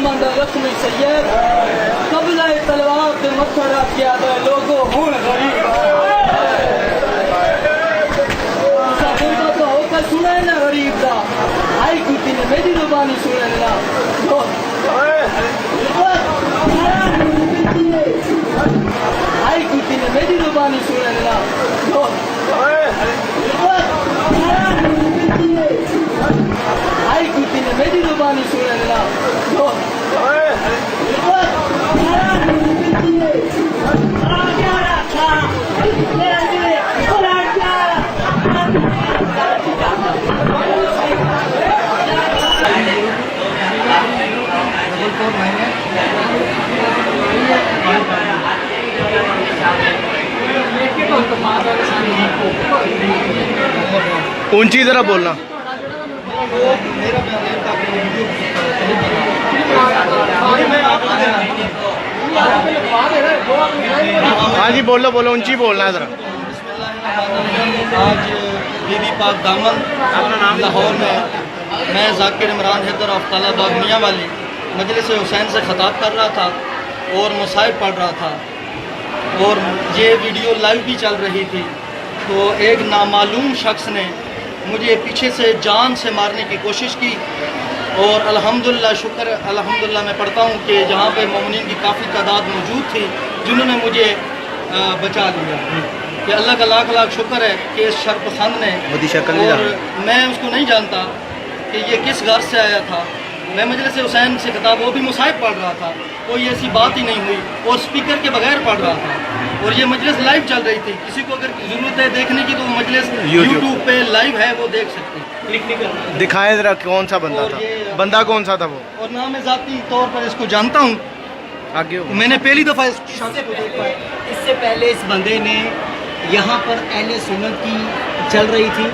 मोहम्मद रस्मी सैयद कबला तलवार से मथड़ा किया गया लोगों हूं गरीब तो होकर सुना है ना गरीब का आई कुत्ती ने मेरी जुबानी सुने ना आई कुत्ती ने मेरी जुबानी सुने ना आई कुत्ती ने मेरी जुबानी सुने ना ऊंची जरा बोलना। हाँ जी बोलो बोलो, ऊंची बोलना है जरा। आज बीबी पाक दामन लाहौर में मैं जाकिर इमरान हैदर अफ्ताला बाग मियाँ वाली मजलिस हुसैन से खिताब कर रहा था और मुसाहिब पढ़ रहा था और ये वीडियो लाइव भी चल रही थी, तो एक नामालूम शख्स ने मुझे पीछे से जान से मारने की कोशिश की और अल्हम्दुलिल्लाह शुक्र अल्हम्दुलिल्लाह मैं पढ़ता हूँ कि जहाँ पे मोमिनीन की काफ़ी तादाद मौजूद थी जिन्होंने मुझे बचा लिया, कि अल्लाह का लाख लाख शुक्र है कि इस शर्पसंद ने, और मैं उसको नहीं जानता कि ये किस घर से आया था। मैं मजलिस हुसैन से खिताब, वो भी मुसाहिब पढ़ रहा था, कोई ऐसी बात ही नहीं हुई और स्पीकर के बगैर पढ़ रहा था और ये मजलिस लाइव चल रही थी। किसी को अगर ज़रूरत है देखने की तो मजलिस यूट्यूब पे लाइव है, वो देख सकते हैं। दिखाए जरा कौन सा बंदा था, बंदा कौन सा था वो? और ना मैं ज़ाती तौर पर इसको जानता हूँ, आगे मैंने पहली दफ़ा इसकी शख्स को देखा है। इससे पहले इस बंदे ने यहाँ पर अहले सुन्नत की चल रही थी,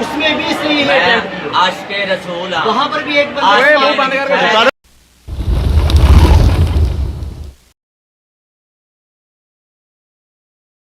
उसमें भी इसने यही अटैक किया। आशिक़े रसूल वहाँ पर भी एक बंदा